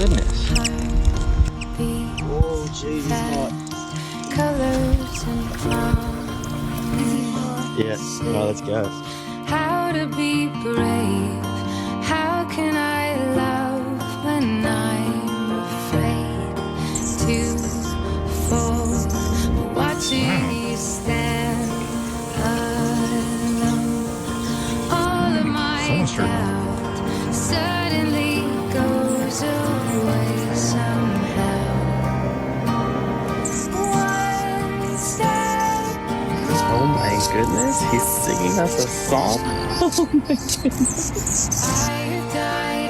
goodness. Oh, Jesus, hot. Colors and Yeah, well, let's go. how to be brave. How can I love when I'm afraid to fall? Watching you stand alone. All of my doubt suddenly goes away somehow. One step. Oh my goodness, he's singing us a song. Oh my goodness. I die